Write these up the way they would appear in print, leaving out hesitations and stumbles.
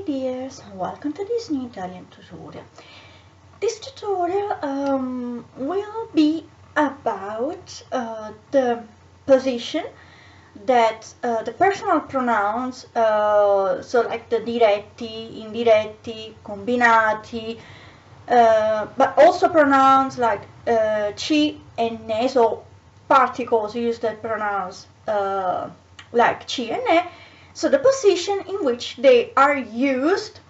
dears, welcome to this new Italian tutorial. This tutorial will be about the position that the personal pronouns, so like the diretti, indiretti, combinati, but also pronouns like ci and ne, so particles use the pronouns like ci and ne, so the position in which they are used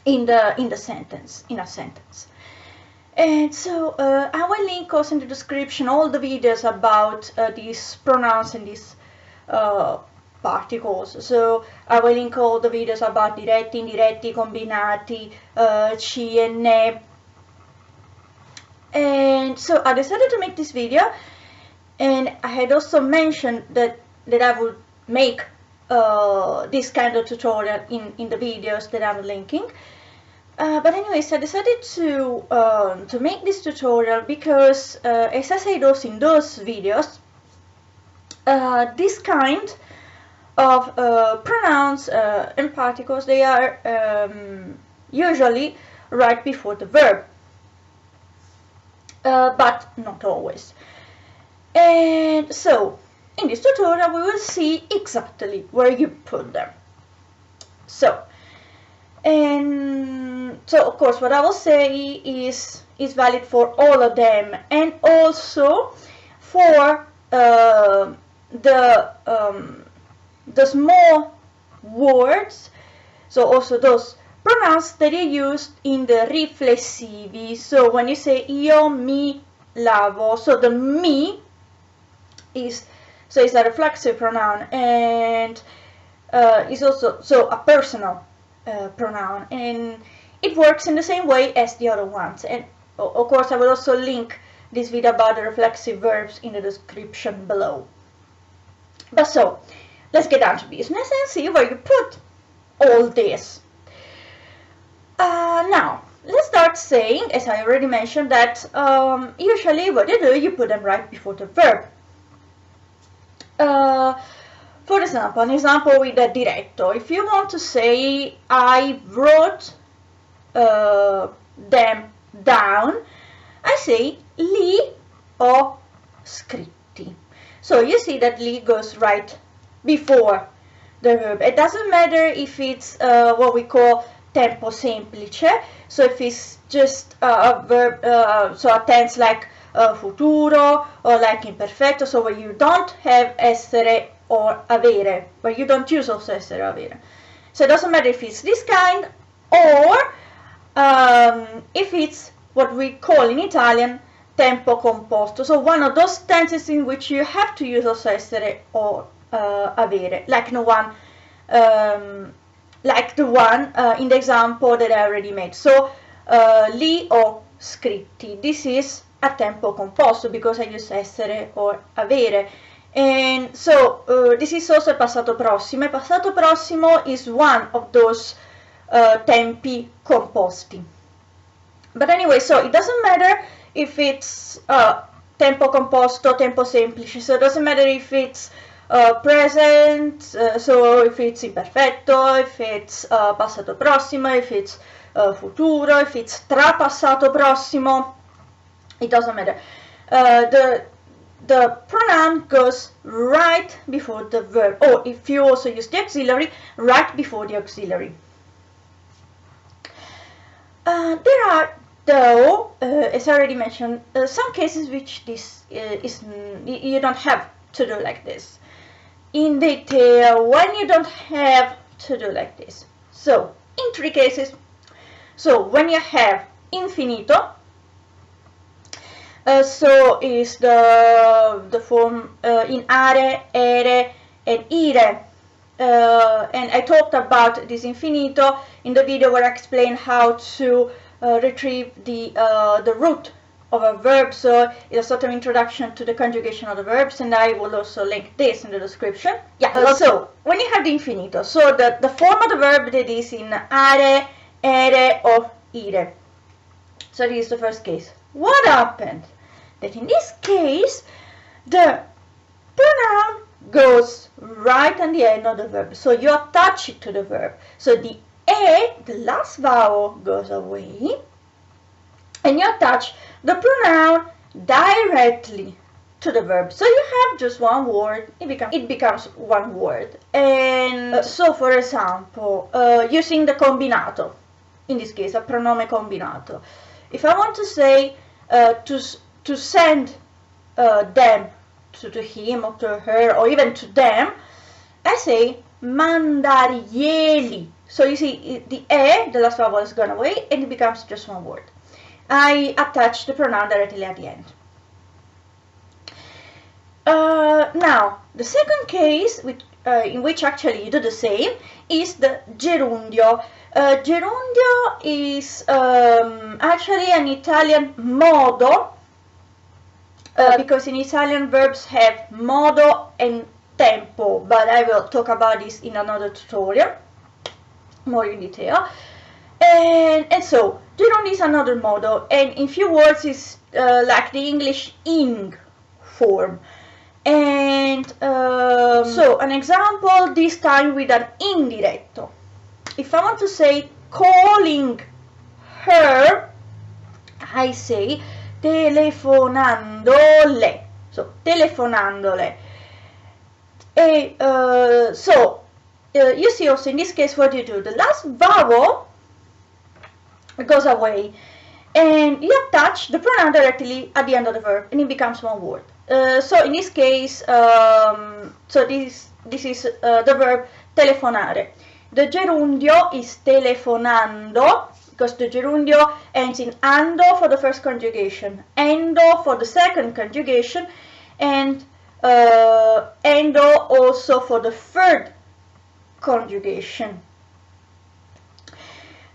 in a sentence. And so I will link also in the description all the videos about these pronouns and these particles. So I will link all the videos about diretti, indiretti, combinati, ci and ne. And so I decided to make this video, and I had also mentioned that I would make this kind of tutorial in the videos that I'm linking. But anyways, I decided to make this tutorial because, as I said also in those videos, this kind of pronouns and particles, they are usually right before the verb, but not always. And so in this tutorial we will see exactly where you put them. So of course what I will say is valid for all of them, and also for the small words, so also those pronouns that are used in the riflessivi. So when you say io mi lavo, so the mi is a reflexive pronoun, and is also a personal pronoun, and it works in the same way as the other ones. And of course I will also link this video about the reflexive verbs in the description below. But so let's get down to business and see where you put all this. Now let's start saying, as I already mentioned, that usually what you do, you put them right before the verb. For example, an example with a diretto. If you want to say I wrote them down, I say li ho scritti. So you see that li goes right before the verb. It doesn't matter if it's what we call tempo semplice, so if it's just a verb, so a tense like futuro or like imperfetto, so where you don't have essere or avere, where you don't use also essere or avere. So it doesn't matter if it's this kind or if it's what we call in Italian tempo composto, so one of those tenses in which you have to use also essere or avere, like the one in the example that I already made. So li ho scritti, this is a tempo composto because I use essere or avere. And so this is also passato prossimo. Passato prossimo is one of those tempi composti. But anyway, so it doesn't matter if it's tempo composto, tempo semplice, so it doesn't matter if it's present, so if it's imperfetto, if it's passato prossimo, if it's futuro, if it's trapassato prossimo, it doesn't matter. The pronoun goes right before the verb, or if you also use the auxiliary, right before the auxiliary. There are, though, as I already mentioned, some cases which this you don't have to do like this. In detail, when you don't have to do like this. So, in 3 cases. So, when you have infinito, so is the form in are, ere, and ire. And I talked about this infinito in the video where I explained how to retrieve the root of a verb, so it's a sort of introduction to the conjugation of the verbs, and I will also link this in the description. Yeah, so when you have the infinito, so the form of the verb that is in are, ere, or ire. So this is the first case. What happened? That in this case, the pronoun goes right on the end of the verb. So you attach it to the verb. So the E, the last vowel, goes away, and you attach the pronoun directly to the verb. So you have just one word, it becomes one word. And so, for example, using the combinato, in this case, a pronome combinato. If I want to say to send them to him or to her or even to them, I say Mandarglieli. So you see the E, the last vowel, has gone away and it becomes just one word. I attach the pronoun directly at the end. Now, the second case in which actually you do the same is the gerundio. Gerundio is actually an Italian modo, because in Italian verbs have modo and tempo, but I will talk about this in another tutorial, more in detail. And so, gerundio is another modo, and in few words is like the English ing form. And so, an example, this time with an indiretto. If I want to say calling her, I say telefonandole. So, telefonandole. You see also in this case what you do. The last vowel goes away and you attach the pronoun directly at the end of the verb and it becomes one word. So in this case, this is the verb telefonare. The gerundio is telefonando, because the gerundio ends in ando for the first conjugation, endo for the second conjugation, and endo also for the third conjugation.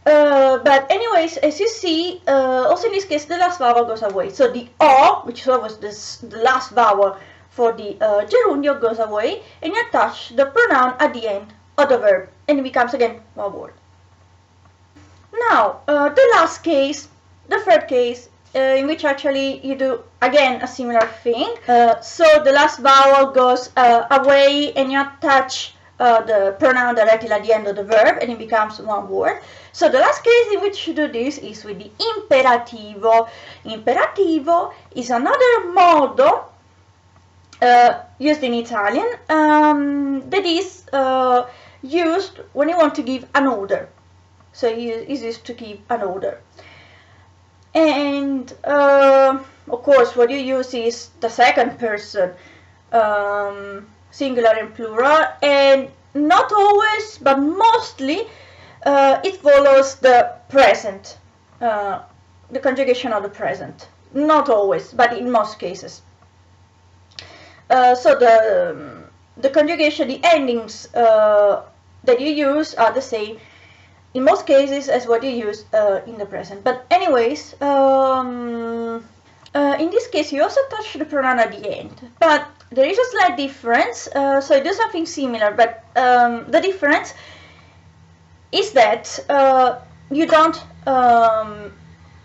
But anyways, as you see, also in this case the last vowel goes away. So the O, which was the last vowel for the gerundio, goes away, and you attach the pronoun at the end of the verb, and it becomes again one word. Now, the last case, the third case, in which actually you do again a similar thing. So the last vowel goes away, and you attach the pronoun directly at the end of the verb, and it becomes one word. So the last case in which you do this is with the imperativo. Imperativo is another modo used in Italian that is used when you want to give an order. So it is used to give an order. And of course what you use is the second person, singular and plural, and not always but mostly it follows the present, the conjugation of the present. Not always, but in most cases. So the conjugation, the endings that you use are the same in most cases as what you use in the present. But anyways, in this case you also touch the pronoun at the end, but there is a slight difference. So it does something similar, but the difference is that you don't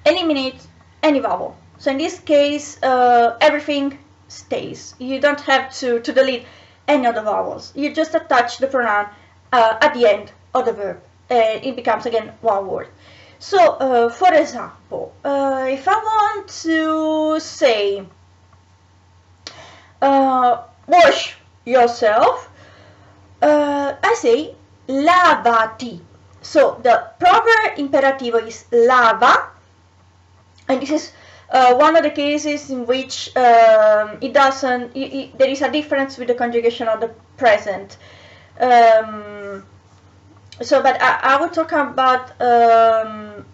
eliminate any vowel. So in this case, everything stays. You don't have to delete any of the vowels. You just attach the pronoun at the end of the verb. It becomes again one word. So, for example, if I want to say wash yourself, I say lavati. So the proper imperativo is lava, and this is one of the cases in which there is a difference with the conjugation of the present. But I will talk about the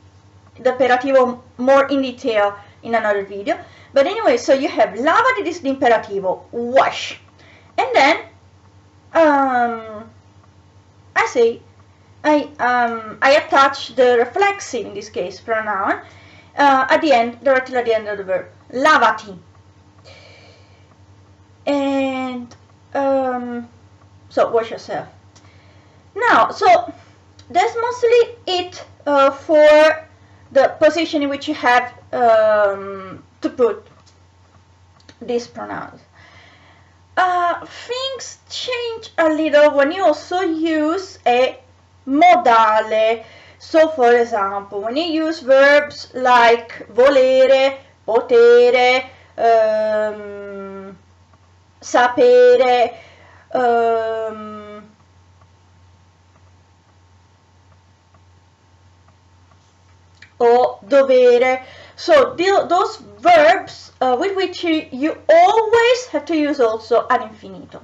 imperativo more in detail in another video. But anyway, so you have lavati, this is the imperativo, wash, and then I say I attach the reflexive, in this case pronoun, at the end, directly at the end of the verb, lavati. And so wash yourself. Now, so that's mostly it for the position in which you have to put these pronouns. things change a little when you also use a modale. So, for example, when you use verbs like volere, potere, sapere, or dovere. So those verbs with which you always have to use also an infinito.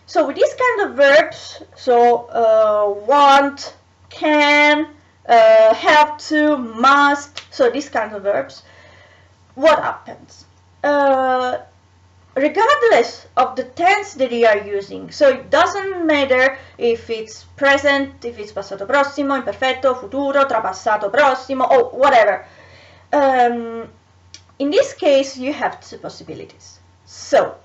So with these kind of verbs, so want, can, have to, must, so these kind of verbs, what happens? Regardless of the tense that you are using, so it doesn't matter if it's present, if it's passato prossimo, imperfetto, futuro, trapassato prossimo, or whatever. In this case, you have two possibilities. So,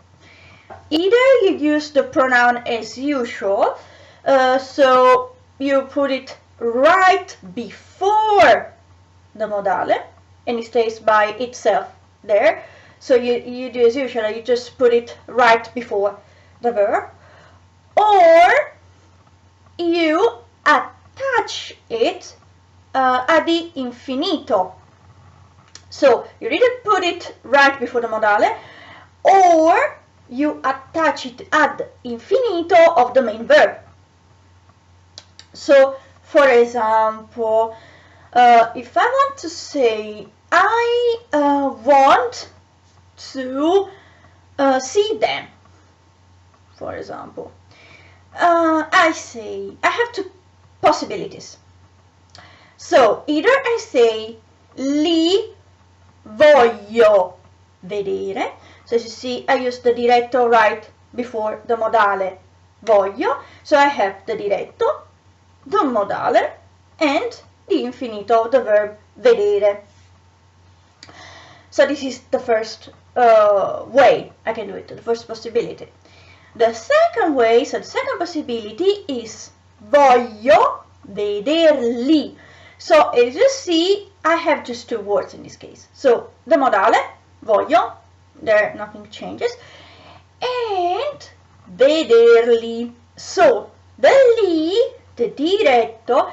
either you use the pronoun as usual, so you put it right before the modale, and it stays by itself there. So you do as usual, you just put it right before the verb, or you attach it at the infinito. So you either put it right before the modale, or you attach it at the infinito of the main verb. So, for example, if I want to say, I want to see them, for example, I say, I have two possibilities. So either I say li voglio vedere, so as you see I use the diretto right before the modale voglio, so I have the diretto, the modale, and the infinito of the verb vedere. So this is the first way I can do it, the first possibility. The second way, so the second possibility is voglio vederli. So as you see, I have just two words in this case. So the modale, voglio, there nothing changes, and vederli. So the li, the diretto,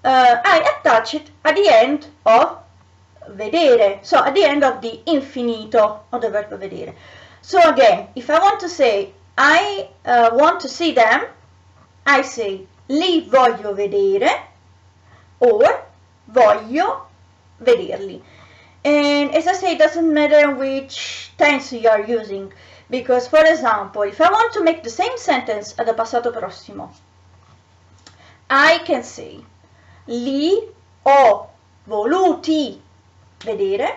I attach it at the end of vedere, so at the end of the infinito of the verb vedere. So again, if I want to say I want to see them, I say li voglio vedere or voglio vederli. And as I say, it doesn't matter which tense you are using, because for example, if I want to make the same sentence at the passato prossimo, I can say li ho voluti vedere,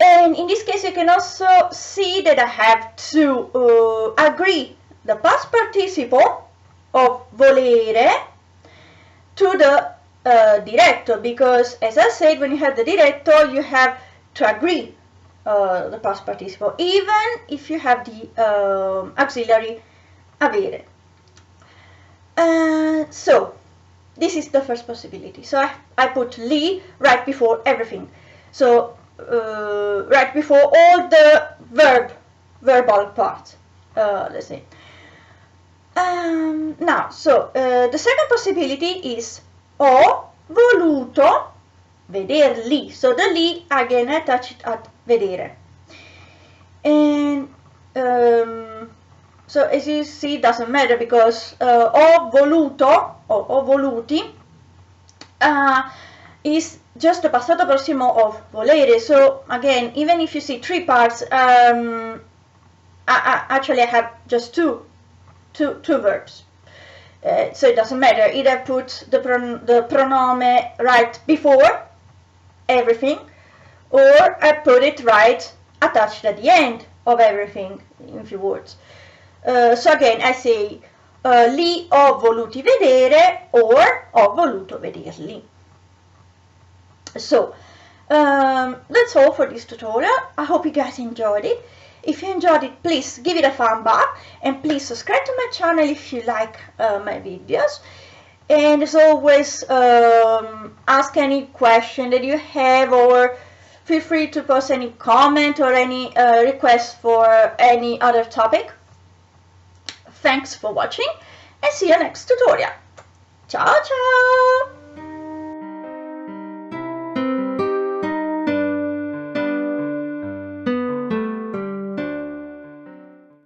and in this case you can also see that I have to agree the past participle of volere to the diretto, because as I said, when you have the diretto you have to agree the past participle, even if you have the auxiliary avere. So this is the first possibility. So I put li right before everything. So right before all the verbal parts, let's say. Now, so the second possibility is ho voluto vederli. So the li again I attach it at vedere. And so as you see, it doesn't matter, because ho voluto or ho voluti is just the passato prossimo of volere. So again, even if you see three parts, actually I have just two verbs. So it doesn't matter, either put the pronoun right before everything, or I put it right attached at the end of everything in a few words. So again, I say li ho voluti vedere or ho voluto vederli. So that's all for this tutorial. I hope you guys enjoyed it. If you enjoyed it, please give it a thumb up, and please subscribe to my channel if you like my videos. And as always, ask any question that you have, or Feel free to post any comment or any request for any other topic. Thanks for watching and see you next tutorial. Ciao ciao!